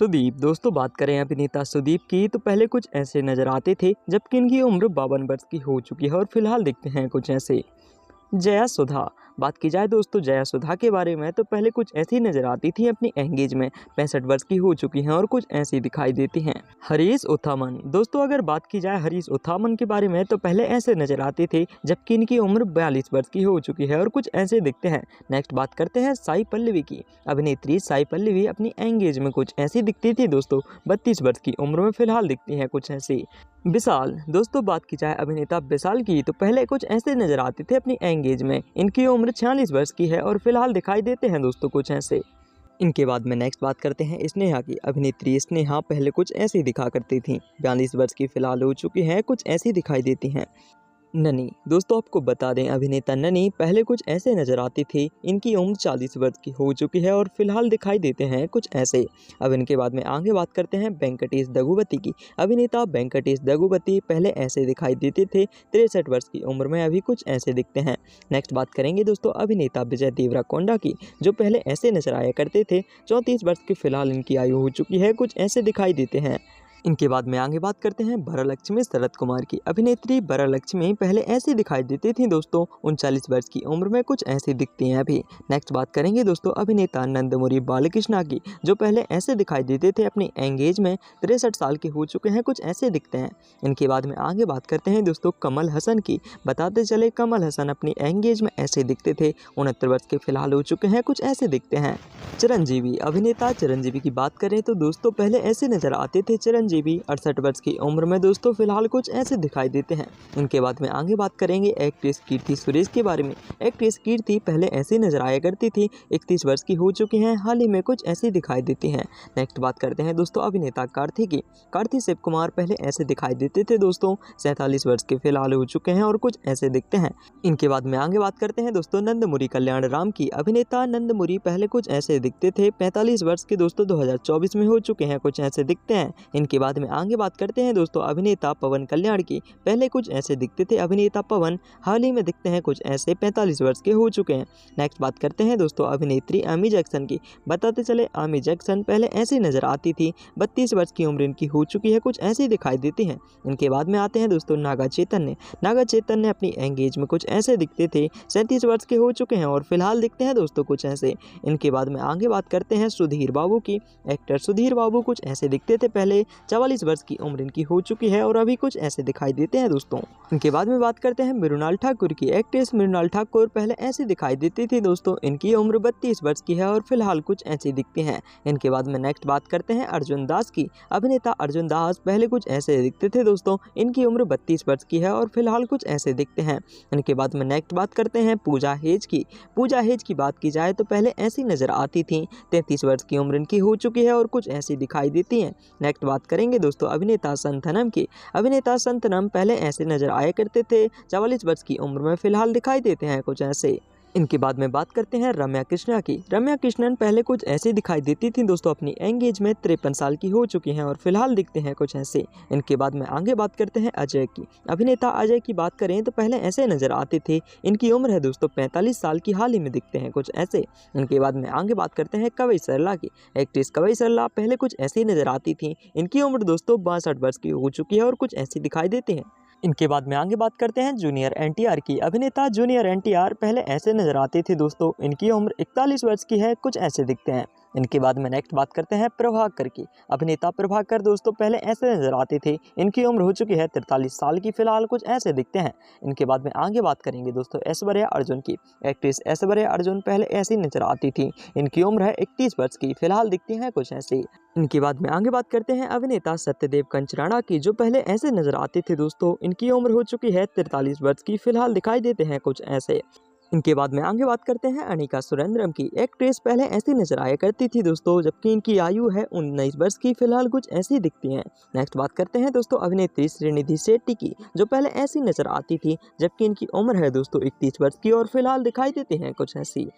सुदीप। दोस्तों बात करें अभिनेता सुदीप की तो पहले कुछ ऐसे नजर आते थे जबकि इनकी उम्र 52 वर्ष की हो चुकी है और फिलहाल दिखते हैं कुछ ऐसे। जया सुधा। बात की जाए दोस्तों जया सुधा के बारे में तो पहले कुछ ऐसी नजर आती थी अपनी एंगेज में 65 वर्ष की हो चुकी हैं और कुछ ऐसी दिखाई देती हैं। हरीश उथामन। दोस्तों अगर बात की जाए हरीश उथामन के बारे में तो पहले ऐसे नजर आते थे जबकि इनकी उम्र 42 वर्ष की हो चुकी है और कुछ ऐसे दिखते हैं। नेक्स्ट बात करते हैं साई पल्लवी की। अभिनेत्री साई पल्लवी अपनी एंगेज में कुछ ऐसी दिखती थी दोस्तों। 32 वर्ष की उम्र में फिलहाल दिखती हैं कुछ ऐसी। विशाल। दोस्तों बात की जाए अभिनेता विशाल की तो पहले कुछ ऐसे नजर आते थे अपनी एंगेज में। इनकी उम्र 46 वर्ष की है और फिलहाल दिखाई देते हैं दोस्तों कुछ ऐसे। इनके बाद में नेक्स्ट बात करते हैं स्नेहा की। अभिनेत्री स्नेहा पहले कुछ ऐसी दिखा करती थी। 42 वर्ष की फिलहाल हो चुकी हैं, कुछ ऐसी दिखाई देती हैं। ननी। दोस्तों आपको बता दें अभिनेता ननी पहले कुछ ऐसे नजर आती थी। इनकी उम्र 40 वर्ष की हो चुकी है और फिलहाल दिखाई देते हैं कुछ ऐसे। अब इनके बाद में आगे बात करते हैं वेंकटेश दगुपति की। अभिनेता वेंकटेश दगुपति पहले ऐसे दिखाई देते थे। 63 वर्ष की उम्र में अभी कुछ ऐसे दिखते हैं। नेक्स्ट बात करेंगे दोस्तों अभिनेता विजय देवरकोंडा की, जो पहले ऐसे नजर आया करते थे। 34 वर्ष की फिलहाल इनकी आयु हो चुकी है, कुछ ऐसे दिखाई देते हैं। इनके बाद में आगे बात करते हैं वरलक्ष्मी शरद कुमार की। अभिनेत्री वरलक्ष्मी पहले ऐसी दिखाई देती थी दोस्तों। 39 वर्ष की उम्र में कुछ ऐसी दिखती हैं अभी। नेक्स्ट बात करेंगे दोस्तों अभिनेता नंदमुरी बालकृष्णा की, जो पहले ऐसे दिखाई देते थे अपनी एंगेज में। 63 साल के हो चुके हैं, कुछ ऐसे दिखते हैं। इनके बाद में आगे बात करते हैं दोस्तों कमल हसन की। बताते चले कमल हसन अपनी एंगेज में ऐसे दिखते थे। 69 वर्ष के फिलहाल हो चुके हैं, कुछ ऐसे दिखते हैं। चिरंजीवी। अभिनेता चिरंजीवी की बात करें तो दोस्तों पहले ऐसे नजर आते थे चिरंजीवी 68 वर्ष की उम्र में दोस्तों फिलहाल कुछ ऐसे दिखाई देते हैं। इनके बाद में आगे बात करेंगे एक्ट्रेस कीर्ति सुरेश के बारे में। एक्ट्रेस कीर्ति पहले ऐसे नजर आया करती थी। 31 वर्ष की हो चुकी हैं, हाल ही में कुछ ऐसी दिखाई देती हैं। नेक्स्ट बात करते हैं दोस्तों अभिनेता कार्ति की। कार्ति शिव कुमार पहले ऐसे दिखाई देते थे दोस्तों। 47 वर्ष के फिलहाल हो चुके हैं और कुछ ऐसे दिखते हैं। इनके बाद में आगे बात करते हैं दोस्तों नंदमुरी कल्याण राम की। अभिनेता नंदमुरी पहले कुछ ऐसे दिखते थे। 45 वर्ष के दोस्तों 2024 में हो चुके हैं, कुछ ऐसे दिखते हैं। इनके बाद में आगे बात करते हैं दोस्तों अभिनेता पवन कल्याण की। पहले कुछ ऐसे दिखते थे अभिनेता पवन, हाल ही में दिखते हैं कुछ ऐसे। 45 वर्ष के हो चुके हैं। नेक्स्ट बात करते हैं दोस्तों अभिनेत्री आमी जैक्सन की। बताते चले आमी जैक्सन पहले ऐसी नजर आती थी। 32 वर्ष की उम्र इनकी हो चुकी है, कुछ ऐसी दिखाई देती हैं। इनके बाद में आते हैं दोस्तों नागा चैतन्य। नागा चैतन्य अपनी एंगेज में कुछ ऐसे दिखते थे। 37 वर्ष के हो चुके हैं और फिलहाल दिखते हैं दोस्तों कुछ ऐसे। इनके बाद में आगे बात करते हैं सुधीर बाबू की। एक्टर सुधीर बाबू कुछ ऐसे दिखते थे पहले। 44 वर्ष की उम्र इनकी हो चुकी है और अभी कुछ ऐसे दिखाई देते हैं दोस्तों। इनके बाद में बात करते हैं मृणाल ठाकुर की। एक्ट्रेस मृणाल ठाकुर पहले ऐसी दिखाई देती थी दोस्तों। इनकी उम्र 32 वर्ष की है और फिलहाल कुछ ऐसी दिखती हैं। इनके बाद में नेक्स्ट बात करते हैं अर्जुन दास की। अभिनेता अर्जुन दास पहले कुछ ऐसे दिखते थे दोस्तों। इनकी उम्र 32 वर्ष की है और फिलहाल कुछ ऐसे दिखते हैं। इनके बाद में नेक्स्ट बात करते हैं पूजा हेज की। पूजा हेज की बात की जाए तो पहले ऐसी नजर आती थी। 33 वर्ष की उम्र इनकी हो चुकी है और कुछ ऐसी दिखाई देती हैं। नेक्स्ट बात करेंगे दोस्तों अभिनेता संतनम की। अभिनेता संतनम पहले ऐसे नजर आया करते थे। 44 वर्ष की उम्र में फिलहाल दिखाई देते हैं कुछ ऐसे। इनके बाद में बात करते हैं रम्या कृष्णा की। रम्या कृष्णन पहले कुछ ऐसी दिखाई देती थी दोस्तों। अपनी एंगेज में 53 साल की हो चुकी हैं और फिलहाल दिखते हैं कुछ ऐसे। इनके बाद में आगे बात करते हैं अजय की। अभिनेता अजय की बात करें तो पहले ऐसे नजर आते थे। इनकी उम्र है दोस्तों 45 साल की, हाल ही में दिखते हैं कुछ ऐसे। इनके बाद में आगे बात करते हैं कवि सरला की। एक्ट्रेस कवि सरला पहले कुछ ऐसी नजर आती थी। इनकी उम्र दोस्तों 62 वर्ष की हो चुकी है और कुछ ऐसी दिखाई देती हैं। इनके बाद में आगे बात करते हैं जूनियर एनटीआर की। अभिनेता जूनियर एनटीआर पहले ऐसे नजर आते थे दोस्तों। इनकी उम्र 41 वर्ष की है, कुछ ऐसे दिखते हैं। इनके बाद में नेक्स्ट बात करते हैं प्रभाकर की। अभिनेता प्रभाकर दोस्तों पहले ऐसे नजर आते थे। इनकी उम्र हो चुकी है 43 साल की, फिलहाल कुछ ऐसे दिखते हैं। इनके बाद में आगे बात करेंगे दोस्तों ऐश्वर्या अर्जुन की। एक्ट्रेस ऐश्वर्या अर्जुन पहले ऐसी नजर आती थी। इनकी उम्र है 31 वर्ष की, फिलहाल दिखती हैं कुछ ऐसी। इनके बाद में आगे बात करते हैं अभिनेता सत्यदेव कंचराणा की, जो पहले ऐसे नजर आते थे दोस्तों। इनकी उम्र हो चुकी है 43 वर्ष की, फिलहाल दिखाई देते हैं कुछ ऐसे। इनके बाद में आगे बात करते हैं अनिका सुरेंद्रम की। एक्ट्रेस पहले ऐसी नजर आया करती थी दोस्तों, जबकि इनकी आयु है 19 वर्ष की, फिलहाल कुछ ऐसी दिखती हैं। नेक्स्ट बात करते हैं दोस्तों अभिनेत्री श्रीनिधि शेट्टी की, जो पहले ऐसी नजर आती थी, जबकि इनकी उम्र है दोस्तों 31 वर्ष की और फिलहाल दिखाई देती हैं कुछ ऐसी।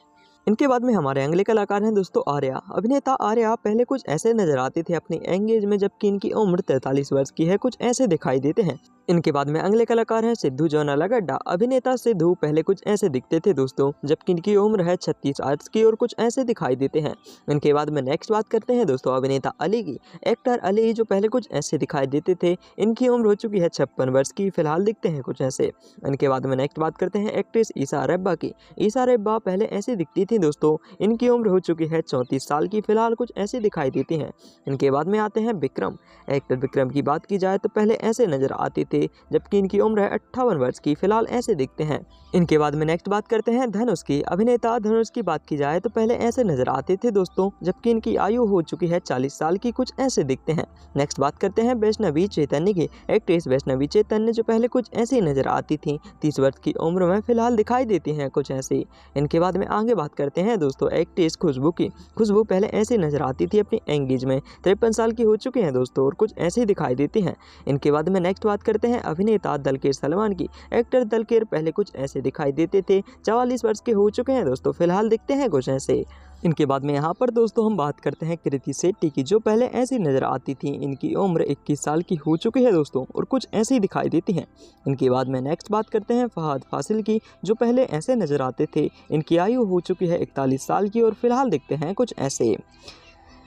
इनके बाद में हमारे अगले कलाकार हैं दोस्तों आर्या। अभिनेता आर्या पहले कुछ ऐसे नजर आते थे अपनी एंगेज में, जबकि इनकी उम्र 43 वर्ष की है, कुछ ऐसे दिखाई देते हैं। इनके बाद में अगले कलाकार हैं सिद्धू जोनालागड्डा। अभिनेता सिद्धू पहले कुछ ऐसे दिखते थे दोस्तों, जबकि इनकी उम्र है 36 वर्ष की और कुछ ऐसे दिखाई देते हैं। इनके बाद में नेक्स्ट बात करते हैं दोस्तों अभिनेता अली की। एक्टर अली जो पहले कुछ ऐसे दिखाई देते थे, इनकी उम्र हो चुकी है 56 वर्ष की, फिलहाल दिखते हैं कुछ ऐसे। इनके बाद में नेक्स्ट बात करते हैं एक्ट्रेस ईसा रेब्बा की। ईसा रेब्बा पहले ऐसे दिखती थी दोस्तों, इनकी उम्र हो चुकी है 34 साल की, फिलहाल कुछ ऐसे दिखाई देती हैं। इनके बाद में आते हैं विक्रम। एक्टर विक्रम की बात की जाए तो पहले ऐसे नजर आते थे, जबकि इनकी उम्र है 58 वर्ष की, फिलहाल ऐसे दिखते हैं। इनके बाद में नेक्स्ट बात करते हैं धनुष की। अभिनेता धनुष की बात की जाए तो पहले ऐसे नजर आते थे दोस्तों, जबकि इनकी आयु हो चुकी है 40 साल की, कुछ ऐसे दिखते हैं। नेक्स्ट बात करते हैं वैष्णवी चैतन्य की। एक्ट्रेस वैष्णवी चैतन्य जो पहले कुछ ऐसी नजर आती थी, 30 वर्ष की उम्र में, फिलहाल दिखाई देती हैं कुछ ऐसी। इनके बाद में आगे बात करते हैं दोस्तों एक्ट्रेस खुशबू की। खुशबू पहले ऐसे नजर आती थी अपनी एंगेज में, 53 साल की हो चुके हैं दोस्तों और कुछ ऐसे दिखाई देती हैं। इनके बाद में नेक्स्ट बात करते हैं अभिनेता दलकेर सलमान की। एक्टर दलकेर पहले कुछ ऐसे दिखाई देते थे, 44 वर्ष के हो चुके हैं दोस्तों, फिलहाल दिखते हैं कुछ ऐसे। इनके बाद में यहाँ पर दोस्तों हम बात करते हैं कृति शेट्टी की, जो पहले ऐसी नज़र आती थी, इनकी उम्र 21 साल की हो चुकी है दोस्तों और कुछ ऐसी दिखाई देती हैं। इनके बाद में नेक्स्ट बात करते हैं फहद फासिल की, जो पहले ऐसे नज़र आते थे, इनकी आयु हो चुकी है 41 साल की और फिलहाल दिखते हैं कुछ ऐसे।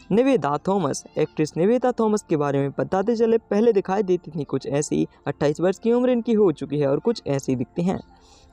Niveda Thomas. Actress Niveda Thomas के बारे में बताते चले, पहले दिखाई देती थी कुछ ऐसी, 28 वर्ष की उम्र इनकी हो चुकी है और कुछ ऐसी दिखती हैं।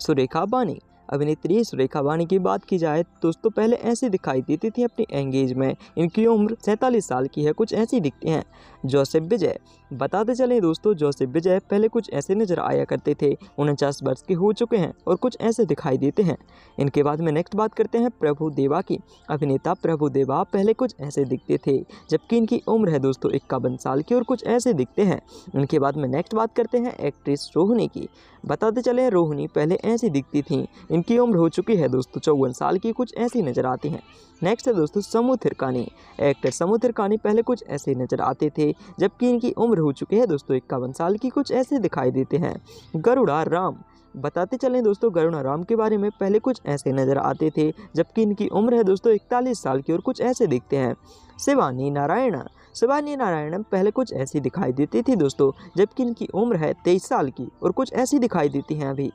सुरेखा बानी। अभिनेत्री सुरेखा बानी की बात की जाए दोस्तों, पहले ऐसी दिखाई देती थी अपनी एंगेज में, इनकी उम्र 47 साल की है, कुछ ऐसी दिखती हैं। जोसेफ विजय। बताते चलें दोस्तों, जोसेफ विजय पहले कुछ ऐसे नज़र आया करते थे, 49 वर्ष के हो चुके हैं और कुछ ऐसे दिखाई देते हैं। इनके बाद में नेक्स्ट बात करते हैं प्रभु देवा की। अभिनेता प्रभु देवा पहले कुछ ऐसे दिखते थे, जबकि इनकी उम्र है दोस्तों 51 साल की और कुछ ऐसे दिखते हैं। इनके बाद में नेक्स्ट बात करते हैं एक्ट्रेस रोहिणी की। बताते चलें रोहिणी पहले ऐसी दिखती थी, इनकी उम्र हो चुकी है दोस्तों 54 साल की, कुछ ऐसी नज़र आती हैं। नेक्स्ट है दोस्तों समू थिरकानी। एक्टर समू थिरकानी पहले कुछ ऐसे नज़र आते थे, जबकि इनकी उम्र हो चुकी है दोस्तों 51 साल की, कुछ ऐसे दिखाई देते हैं। गरुड़ा राम। बताते चलें दोस्तों गरुड़ा राम के बारे में, पहले कुछ ऐसे नज़र आते थे, जबकि इनकी उम्र है दोस्तों 41 साल की और कुछ ऐसे दिखते हैं। शिवानी नारायण। शिवानी नारायण पहले कुछ ऐसी दिखाई देती थी दोस्तों, जबकि इनकी उम्र है 23 साल की और कुछ ऐसी दिखाई देती हैं अभी।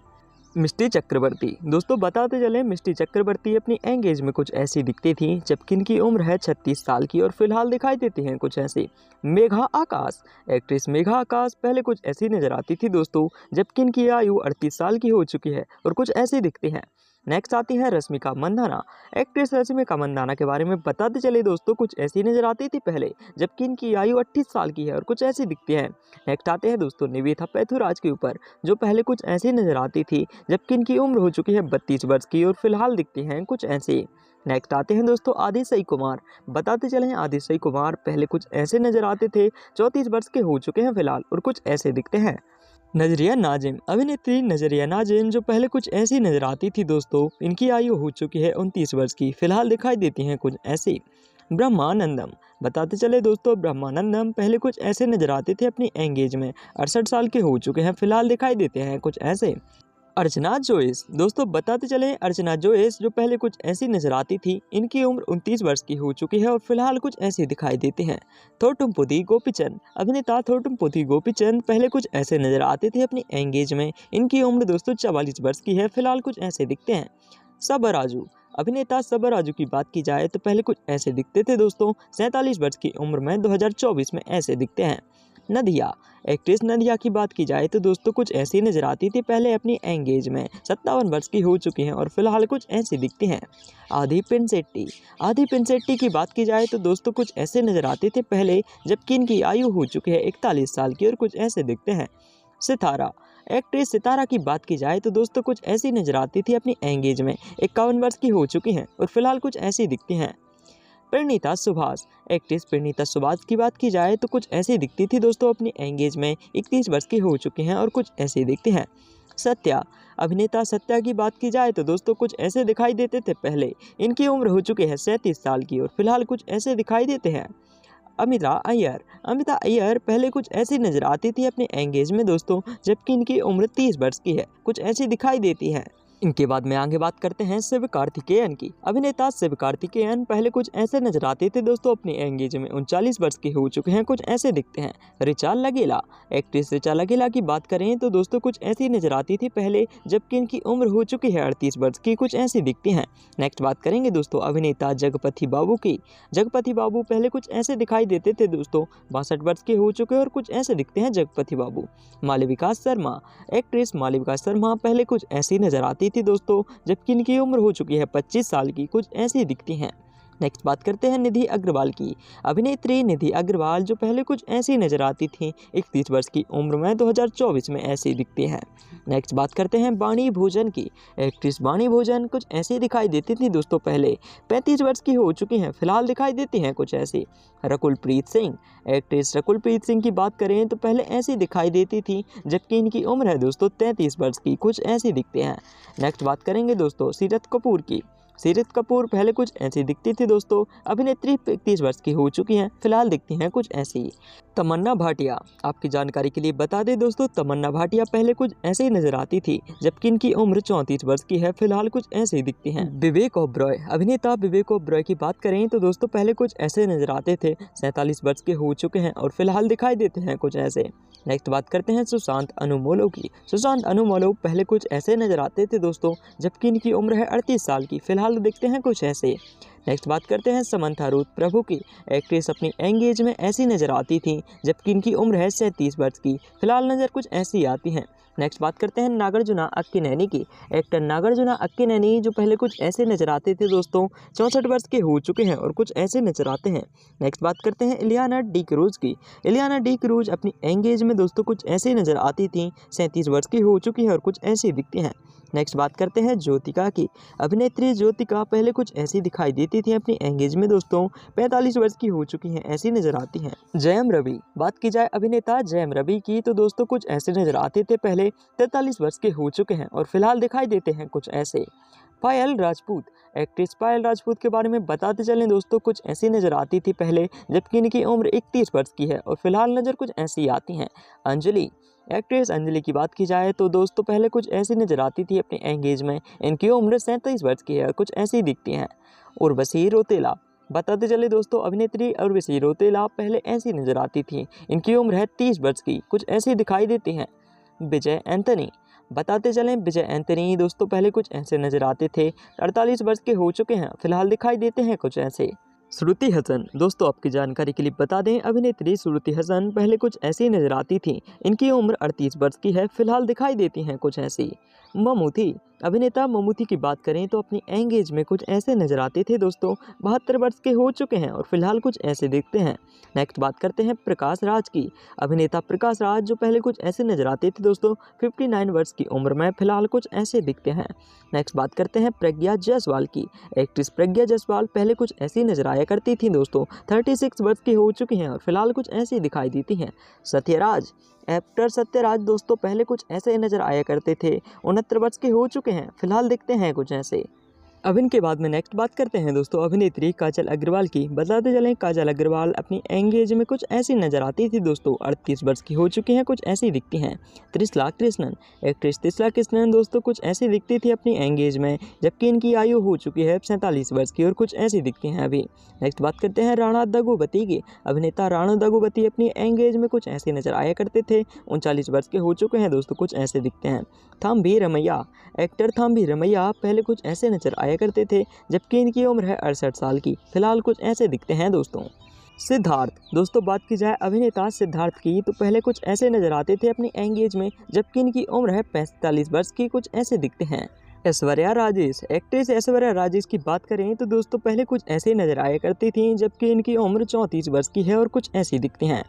मिष्टी चक्रवर्ती। दोस्तों बताते चलें, मिष्टी चक्रवर्ती अपनी एंगेज में कुछ ऐसी दिखती थी, जबकि इनकी उम्र है 36 साल की और फिलहाल दिखाई देती हैं कुछ ऐसी। मेघा आकाश। एक्ट्रेस मेघा आकाश पहले कुछ ऐसी नज़र आती थी दोस्तों, जबकि इनकी आयु 38 साल की हो चुकी है और कुछ ऐसी दिखती हैं। नेक्स्ट आती है रश्मिका मंदाना। एक्ट्रेस रश्मिका मंदाना के बारे में बताते चले दोस्तों, कुछ ऐसी नज़र आती थी पहले, जबकि इनकी आयु 28 साल की है और कुछ ऐसी दिखती है। नेक्स्ट आते हैं दोस्तों निवेथा पैथुराज के ऊपर, जो पहले कुछ ऐसी नज़र आती थी, जबकि इनकी उम्र हो चुकी है 32 वर्ष की और फिलहाल दिखती हैं कुछ ऐसे। नेक्स्ट आते हैं दोस्तों आदिशई कुमार। बताते चले आदिशई कुमार पहले कुछ ऐसे नज़र आते थे, 34 वर्ष के हो चुके हैं फिलहाल और कुछ ऐसे दिखते हैं। नजरिया नाजिम। अभिनेत्री नजरिया नाजिम जो पहले कुछ ऐसी नजर आती थी दोस्तों, इनकी आयु हो चुकी है 29 वर्ष की, फिलहाल दिखाई देती हैं कुछ ऐसी। ब्रह्मानंदम। बताते चले दोस्तों ब्रह्मानंदम पहले कुछ ऐसे नजर आते थे अपनी एंगेज में, 68 साल के हो चुके हैं, फिलहाल दिखाई देते हैं कुछ ऐसे। अर्चना जोइस। दोस्तों बताते चले अर्चना जोइस जो पहले कुछ ऐसी नजर आती थी, इनकी उम्र 29 वर्ष की हो चुकी है और फिलहाल कुछ ऐसी दिखाई देती हैं। थोटुमपुदी गोपीचंद। अभिनेता थोटुमपुदी गोपीचंद पहले कुछ ऐसे नजर आते थे अपनी एंगेज में, इनकी उम्र दोस्तों 44 वर्ष की है, फिलहाल कुछ ऐसे दिखते हैं। सबराजू। अभिनेता सबराजू की बात की जाए तो पहले कुछ ऐसे दिखते थे दोस्तों, 47 वर्ष की उम्र में 2024 में ऐसे दिखते हैं। नदिया। एक्ट्रेस नदिया की बात की जाए तो दोस्तों कुछ ऐसी नजर आती थी पहले अपनी एंगेज में, 57 वर्ष की हो चुकी हैं और फिलहाल कुछ ऐसी दिखती हैं। आदि पिनसेट्टी। आदि पिनसेट्टी की बात की जाए तो दोस्तों कुछ ऐसे नजर आते थे पहले, जबकि इनकी आयु हो चुकी है 41 साल की और कुछ ऐसे दिखते हैं। सितारा। एक्ट्रेस सितारा की बात की जाए तो दोस्तों कुछ ऐसी नजर आती थी अपनी एंगेज में, 51 वर्ष की हो चुकी हैं और फिलहाल कुछ ऐसी दिखती हैं। परिणीता सुभाष। एक्ट्रेस परिणीता सुभाष की बात की जाए तो कुछ ऐसी दिखती थी दोस्तों अपनी एंगेज में, 31 वर्ष की हो चुकी हैं और कुछ ऐसी दिखती हैं। सत्या। अभिनेता सत्या की बात की जाए तो दोस्तों कुछ ऐसे दिखाई देते थे पहले, इनकी उम्र हो चुकी है 37 साल की और फिलहाल कुछ ऐसे दिखाई देते हैं। अमिता अय्यर। अमिता अय्यर पहले कुछ ऐसी नजर आती थी अपने एंगेज में दोस्तों, जबकि इनकी उम्र 30 वर्ष की है, कुछ ऐसी दिखाई देती है। इनके बाद में आगे बात करते हैं शिवकार्तिकेयन की। अभिनेता शिवकार्तिकेयन पहले कुछ ऐसे नजर आते थे दोस्तों, अपनी एंगेज में 39 वर्ष के हो चुके हैं, कुछ ऐसे दिखते हैं। ऋचा लगेला, एक्ट्रेस ऋचा लगेला की बात करें तो दोस्तों कुछ ऐसी नजर आती थी पहले, जबकि इनकी उम्र हो चुकी है 38 वर्ष की, कुछ ऐसी दिखती हैं। नेक्स्ट बात करेंगे दोस्तों अभिनेता जगपति बाबू की। जगपति बाबू पहले कुछ ऐसे दिखाई देते थे दोस्तों, 62 वर्ष के हो चुके हैं और कुछ ऐसे दिखते हैं जगपति बाबू। मालविका शर्मा, एक्ट्रेस मालविका शर्मा पहले कुछ ऐसी नजर आती थी दोस्तों, जबकि इनकी उम्र हो चुकी है 25 साल की, कुछ ऐसी दिखती हैं। नेक्स्ट बात करते हैं निधि अग्रवाल की। अभिनेत्री निधि अग्रवाल जो पहले कुछ ऐसी नजर आती थी 31 वर्ष की उम्र में, 2024 में ऐसी दिखती हैं। नेक्स्ट बात करते हैं वाणी भोजन की। एक्ट्रेस वाणी भोजन कुछ ऐसी दिखाई देती थी दोस्तों पहले, 35 वर्ष की हो चुकी हैं, फिलहाल दिखाई देती हैं कुछ ऐसी। रकुलप्रीत सिंह, एक्ट्रेस रकुलप्रीत सिंह की बात करें तो पहले ऐसी दिखाई देती थी, जबकि इनकी उम्र है दोस्तों 33 वर्ष की, कुछ ऐसी दिखते हैं। नेक्स्ट बात करेंगे दोस्तों सीरत कपूर की। सीरत कपूर पहले कुछ ऐसी दिखती थी दोस्तों, अभिनेत्री 31 वर्ष की हो चुकी हैं, फिलहाल दिखती हैं कुछ ऐसी। तमन्ना भाटिया, आपकी जानकारी के लिए बता दें दोस्तों, तमन्ना भाटिया पहले कुछ ऐसे ही नजर आती थी, जबकि इनकी उम्र 34 वर्ष की है, फिलहाल कुछ ऐसे ही दिखती हैं। विवेक ओबरॉय, अभिनेता विवेक ओबरॉय की बात करें तो दोस्तों पहले कुछ ऐसे नजर आते थे, 47 वर्ष के हो चुके हैं और फिलहाल दिखाई देते हैं कुछ ऐसे। नेक्स्ट बात करते हैं सुशांत अनुमोलो की। सुशांत अनुमोलो पहले कुछ ऐसे नजर आते थे दोस्तों, जबकि इनकी उम्र है 38 साल की, फिलहाल दिखते हैं कुछ ऐसे। नेक्स्ट बात करते हैं समंथा रूथ प्रभु की। एक्ट्रेस अपनी एंगेज में ऐसी नजर आती थी, जबकि इनकी उम्र है 37 वर्ष की, फिलहाल नजर कुछ ऐसी आती हैं। नेक्स्ट बात करते हैं नागार्जुन अक्किनेनी की। एक्टर नागार्जुन अक्किनेनी जो पहले कुछ ऐसे नजर आते थे दोस्तों, 64 वर्ष के हो चुके हैं और कुछ ऐसे नजर आते हैं। नेक्स्ट बात करते हैं इलियाना डी क्रूज की। इलियाना डी क्रूज अपनी एंगेज में दोस्तों कुछ ऐसे नजर आती थी, 37 वर्ष की हो चुकी है और कुछ ऐसी दिखती हैं। नेक्स्ट बात करते हैं ज्योतिका की। अभिनेत्री ज्योतिका पहले कुछ ऐसी दिखाई देती थी अपनी एंगेज में दोस्तों, 45 वर्ष की हो चुकी हैं, ऐसी नजर आती हैं। जयम रवि, बात की जाए अभिनेता जयम रवि की तो दोस्तों कुछ ऐसे नजर आते थे पहले, 43 वर्ष के हो चुके हैं और फिलहाल दिखाई देते हैं कुछ ऐसे। पायल राजपूत, एक्ट्रेस पायल राजपूत के बारे में बताते चलें दोस्तों, कुछ ऐसी नजर आती थी पहले, जबकि इनकी उम्र 31 वर्ष की है और फिलहाल नजर कुछ ऐसी आती हैं। अंजलि, एक्ट्रेस अंजलि की बात की जाए तो दोस्तों पहले कुछ ऐसी नजर आती थी अपने एंगेज में, इनकी उम्र 37 वर्ष की है, कुछ ऐसी दिखती हैं। उर्वशी रौतेला, बताते चले दोस्तों अभिनेत्री उर्वशी रौतेला पहले ऐसी नजर आती थी, इनकी उम्र है 30 वर्ष की, कुछ ऐसी दिखाई देती हैं। विजय एंथनी, बताते चलें विजय एंथनी दोस्तों पहले कुछ ऐसे नजर आते थे, 48 वर्ष के हो चुके हैं, फिलहाल दिखाई देते हैं कुछ ऐसे। श्रुति हसन, दोस्तों आपकी जानकारी के लिए बता दें, अभिनेत्री श्रुति हसन पहले कुछ ऐसी नजर आती थी, इनकी उम्र 38 वर्ष की है, फिलहाल दिखाई देती हैं कुछ ऐसी। ममूथी, अभिनेता ममूथी की बात करें तो अपनी एंगेज में कुछ ऐसे नजर आते थे दोस्तों, 72 वर्ष के हो चुके हैं और फिलहाल कुछ ऐसे दिखते हैं। नेक्स्ट बात करते हैं प्रकाश राज की। अभिनेता प्रकाश राज जो पहले कुछ ऐसे नजर आते थे दोस्तों, 59 वर्ष की उम्र में, फिलहाल कुछ ऐसे दिखते हैं। नेक्स्ट बात करते हैं प्रज्ञा जायसवाल की। एक्ट्रेस प्रज्ञा जायसवाल पहले कुछ ऐसी नजर आया करती थी दोस्तों, 36 वर्ष की हो चुकी हैं और फिलहाल कुछ ऐसी दिखाई देती हैं। सत्यराज, एक्टर सत्यराज दोस्तों पहले कुछ ऐसे नजर आया करते थे, 69 वर्ष के हो चुके हैं, फिलहाल दिखते हैं कुछ ऐसे। अब इनके बाद में नेक्स्ट बात करते हैं दोस्तों अभिनेत्री काजल अग्रवाल की। बताते चलें काजल अग्रवाल अपनी एंगेज में कुछ ऐसी नजर आती थी दोस्तों, 38 वर्ष की हो चुकी हैं, कुछ ऐसी दिखती हैं। त्रिशला कृष्णन, एक्ट्रेस त्रिशला कृष्णन दोस्तों कुछ ऐसी दिखती थी अपनी एंगेज में, जबकि इनकी आयु हो चुकी है 47 वर्ष की और कुछ ऐसी दिखती हैं अभी। नेक्स्ट बात करते हैं राणा दग्गुबाती की। अभिनेता राणा दग्गुबाती अपनी एंगेज में कुछ ऐसे नजर आया करते थे, 39 वर्ष के हो चुके हैं दोस्तों, कुछ ऐसे दिखते हैं। थांबी रमैया, एक्टर थांबी रमैया पहले कुछ ऐसे नजर आया करते थे, जबकि इनकी उम्र है 68 साल की, फिलहाल कुछ ऐसे दिखते हैं दोस्तों। सिद्धार्थ, दोस्तों बात की जाए अभिनेता सिद्धार्थ की तो पहले कुछ ऐसे नजर आते थे अपनी एंगेज में, जबकि इनकी उम्र है 45 वर्ष की, कुछ ऐसे दिखते हैं। ऐश्वर्या राजेश, एक्ट्रेस ऐश्वर्या राजेश की बात करें तो दोस्तों पहले कुछ ऐसे नजर आया करती थी, जबकि इनकी उम्र 34 वर्ष की है और कुछ ऐसी दिखती हैं।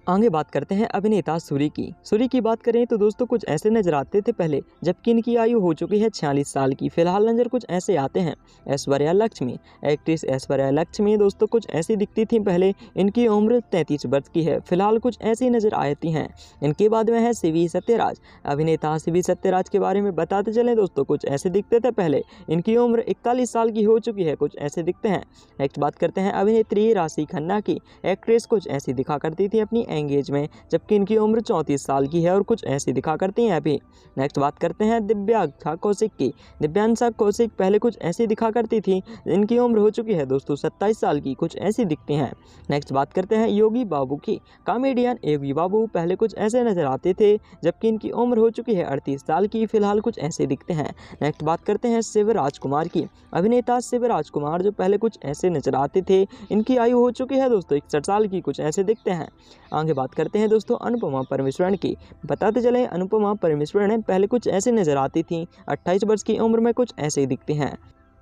आगे बात करते हैं अभिनेता सूरी की। सूरी की बात करें तो दोस्तों कुछ ऐसे नजर आते थे पहले, जबकि इनकी आयु हो चुकी है 46 साल की, फिलहाल नजर कुछ ऐसे आते हैं। ऐश्वर्या लक्ष्मी, एक्ट्रेस ऐश्वर्या लक्ष्मी दोस्तों कुछ ऐसी दिखती थी पहले, इनकी उम्र 33 वर्ष की है, फिलहाल कुछ ऐसी नजर आती हैं। इनके बाद में है सीवी सत्यराज। अभिनेता सीवी सत्यराज के बारे में बताते चलें दोस्तों, कुछ ऐसे दिखते थे पहले, इनकी उम्र 41 साल की हो चुकी है, कुछ ऐसे दिखते हैं। नेक्स्ट बात करते हैं अभिनेत्री राशि खन्ना की। एक्ट्रेस कुछ ऐसी दिखा करती थी अपनी एंगेज में, जबकि इनकी उम्र 34 साल की है और कुछ ऐसी दिखा करती हैं अभी। नेक्स्ट बात करते हैं दिव्यांशा कौशिक की। दिव्यांशा कौशिक पहले कुछ ऐसी दिखा करती थी, इनकी उम्र हो चुकी है दोस्तों 27 साल की, कुछ ऐसी दिखती हैं। नेक्स्ट बात करते हैं योगी बाबू की। कॉमेडियन योगी बाबू पहले कुछ ऐसे नजर आते थे, जबकि इनकी उम्र हो चुकी है 38 साल की, फिलहाल कुछ ऐसे दिखते हैं। नेक्स्ट बात करते हैं शिवराज कुमार की। अभिनेता शिवराज कुमार जो पहले कुछ ऐसे नजर आते थे, इनकी आयु हो चुकी है दोस्तों 61 साल की, कुछ ऐसे दिखते हैं। आगे बात करते हैं दोस्तों अनुपमा परमेश्वरन की। बताते चले अनुपमा परमेश्वरन पहले कुछ ऐसे नजर आती थी, 28 वर्ष की उम्र में कुछ ऐसे ही दिखती हैं।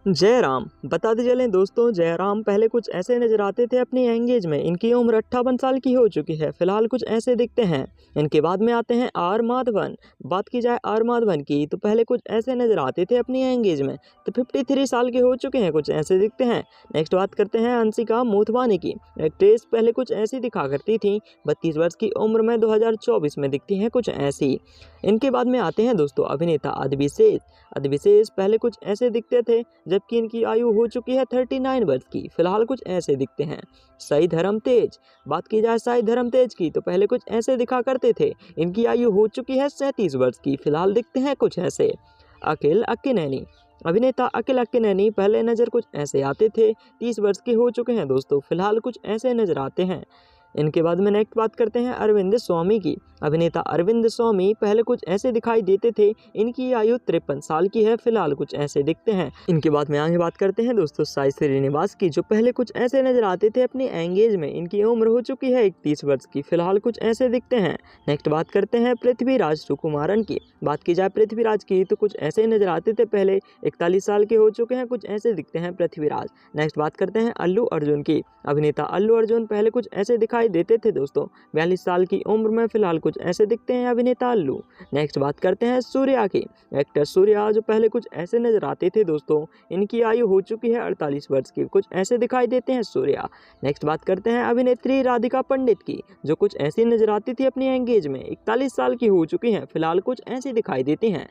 जयराम, बताते चलें दोस्तों जयराम पहले कुछ ऐसे नजर आते थे अपनी एंगेज में, इनकी उम्र 58 साल की हो चुकी है, फिलहाल कुछ ऐसे दिखते हैं। इनके बाद में आते हैं आर माधवन। बात की जाए आर माधवन की तो पहले कुछ ऐसे नजर आते थे अपनी एंगेज में, तो 53 साल के हो चुके हैं, कुछ ऐसे दिखते हैं। नेक्स्ट बात करते हैं अंशिका मोथवानी की। एक्ट्रेस पहले कुछ ऐसी दिखा करती थी, 32 वर्ष की उम्र में 2024 में दिखती हैं कुछ ऐसी। इनके बाद में आते हैं दोस्तों अभिनेता अद्विशेष। अद्विशेष पहले कुछ ऐसे दिखते थे, जबकि इनकी आयु हो चुकी है 39 वर्ष की, फिलहाल कुछ ऐसे दिखते हैं। साई धर्म तेज। बात की जाए साई धर्म तेज की तो पहले कुछ ऐसे दिखा करते थे, इनकी आयु हो चुकी है 37 वर्ष की, फिलहाल दिखते हैं कुछ ऐसे। अखिल अक्किनेनी। अभिनेता अखिल अक्किनेनी पहले नज़र कुछ ऐसे आते थे, 30 वर्ष के हो चुके हैं दोस्तों, फिलहाल कुछ ऐसे नजर आते हैं। इनके बाद में नेक्स्ट बात करते हैं अरविंद स्वामी की। अभिनेता अरविंद स्वामी पहले कुछ ऐसे दिखाई देते थे, इनकी आयु 53 साल की है, फिलहाल कुछ ऐसे दिखते हैं। इनके बाद में आगे बात करते हैं दोस्तों साई श्रीनिवास की, जो पहले कुछ ऐसे नजर आते थे अपनी एंगेज में, इनकी उम्र हो चुकी है 31 वर्ष की, फिलहाल कुछ ऐसे दिखते हैं। नेक्स्ट बात करते हैं पृथ्वीराज सुकुमारन की। बात की जाए पृथ्वीराज की तो कुछ ऐसे नजर आते थे पहले, 41 साल के हो चुके हैं, कुछ ऐसे दिखते हैं पृथ्वीराज। नेक्स्ट बात करते हैं अल्लू अर्जुन की। अभिनेता अल्लू अर्जुन पहले कुछ ऐसे दिखाई देते थे दोस्तों, 42 साल की उम्र में, फिलहाल कुछ ऐसे दिखते हैं अभिनेता अल्लू। नेक्स्ट बात करते हैं सूर्या की। एक्टर सूर्या जो पहले कुछ ऐसे नजर आते थे दोस्तों, इनकी आयु हो चुकी है 48 वर्ष की, कुछ ऐसे दिखाई देते हैं सूर्या। नेक्स्ट बात करते हैं अभिनेत्री राधिका पंडित की, जो कुछ ऐसी नजर आती थी अपनी एंगेज में, 41 साल की हो चुकी हैं, फिलहाल कुछ ऐसी दिखाई देती हैं।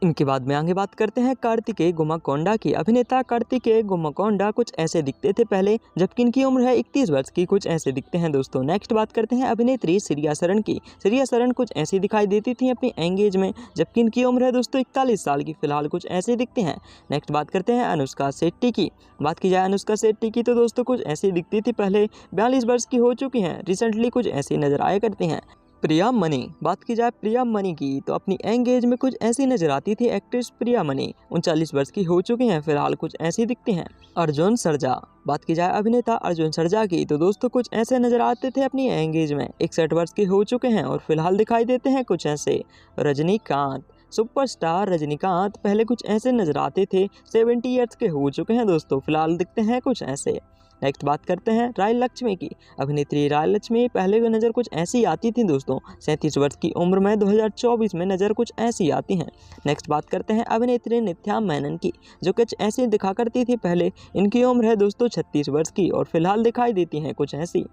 इनके बाद में आगे बात करते हैं कार्तिकेय गुम्माकोंडा की। अभिनेता कार्तिकेय गुम्माकोंडा कुछ ऐसे दिखते थे पहले, जबकि इनकी उम्र है 31 वर्ष की, कुछ ऐसे दिखते हैं दोस्तों। नेक्स्ट बात करते हैं अभिनेत्री श्रेया शरण की। श्रेया शरण कुछ ऐसी दिखाई देती थी अपनी एंगेज में, जबकि इनकी उम्र है दोस्तों 41 साल की, फिलहाल कुछ ऐसे दिखते हैं। नेक्स्ट बात करते हैं अनुष्का शेट्टी की। बात की जाए अनुष्का शेट्टी की तो दोस्तों कुछ ऐसी दिखती थी पहले, 42 वर्ष की हो चुकी हैं, रिसेंटली कुछ ऐसी नजर आया करती हैं। प्रिया मनी। बात की जाए प्रिया मनी की तो अपनी एंगेज में कुछ ऐसी नजर आती थी एक्ट्रेस प्रिया मनी, 39 वर्ष की हो चुकी हैं, फिलहाल कुछ ऐसी दिखती हैं। अर्जुन सर्जा। बात की जाए अभिनेता अर्जुन सर्जा की तो दोस्तों कुछ ऐसे नजर आते थे अपनी एंगेज में, 61 वर्ष के हो चुके हैं और फिलहाल दिखाई देते हैं कुछ ऐसे। रजनीकांत। सुपरस्टार रजनीकांत पहले कुछ ऐसे नजर आते थे, 70 ईयर्स के हो चुके हैं दोस्तों, फिलहाल दिखते हैं कुछ ऐसे। नेक्स्ट बात करते हैं राय लक्ष्मी की। अभिनेत्री राय लक्ष्मी पहले नज़र कुछ ऐसी आती थी दोस्तों, 37 वर्ष की उम्र में 2024 में नज़र कुछ ऐसी आती हैं। नेक्स्ट बात करते हैं अभिनेत्री नित्या मेनन की, जो कुछ ऐसी दिखा करती थी पहले, इनकी उम्र है दोस्तों 36 वर्ष की और फिलहाल दिखाई देती हैं कुछ ऐसी।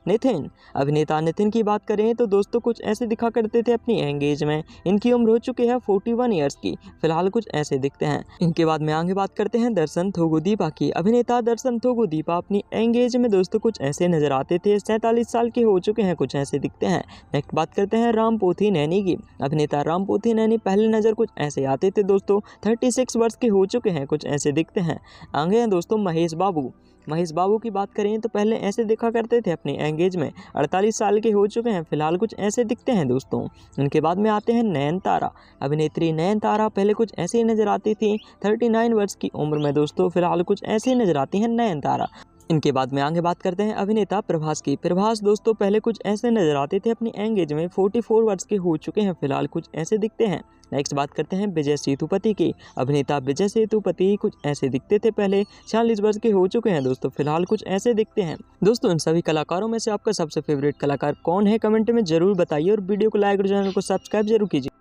नितिन। अभिनेता नितिन की बात करें तो दोस्तों कुछ ऐसे दिखा करते थे अपनी एंगेज में, इनकी उम्र हो चुकी है 41 ईयर्स की, फिलहाल कुछ ऐसे दिखते हैं। इनके बाद में आगे बात करते हैं दर्शन थोगुदीपा की। अभिनेता दर्शन थोगुदीपा अपनी एंगेज में दोस्तों कुछ ऐसे नजर आते थे, 47 साल के हो चुके हैं, कुछ ऐसे दिखते हैं। नेक्स्ट बात करते हैं रामपोथी नैनी की। अभिनेता रामपोथी नैनी पहले नज़र कुछ ऐसे आते थे दोस्तों, 36 वर्ष के हो चुके हैं, कुछ ऐसे दिखते हैं। आगे हैं दोस्तों महेश बाबू। महेश बाबू की बात करें तो पहले ऐसे दिखा करते थे अपनी एंगेज में, 48 साल के हो चुके हैं, फिलहाल कुछ ऐसे दिखते हैं दोस्तों। इनके बाद में आते हैं नयनतारा। अभिनेत्री नयनतारा पहले कुछ ऐसे ही नजर आती थी, 39 वर्ष की उम्र में दोस्तों, फिलहाल कुछ ऐसे ही नजर आती हैं नयनतारा। इनके बाद में आगे बात करते हैं अभिनेता प्रभास की। प्रभास दोस्तों पहले कुछ ऐसे नजर आते थे अपनी एंगेज में, 44 वर्ष के हो चुके हैं, फिलहाल कुछ ऐसे दिखते हैं। नेक्स्ट बात करते हैं विजय सेतुपति की। अभिनेता विजय सेतुपति कुछ ऐसे दिखते थे पहले, 46 वर्ष के हो चुके हैं दोस्तों, फिलहाल कुछ ऐसे दिखते हैं। दोस्तों इन सभी कलाकारों में से आपका सबसे फेवरेट कलाकार कौन है, कमेंट में जरूर बताइए और वीडियो को लाइक और चैनल को सब्सक्राइब जरूर कीजिए।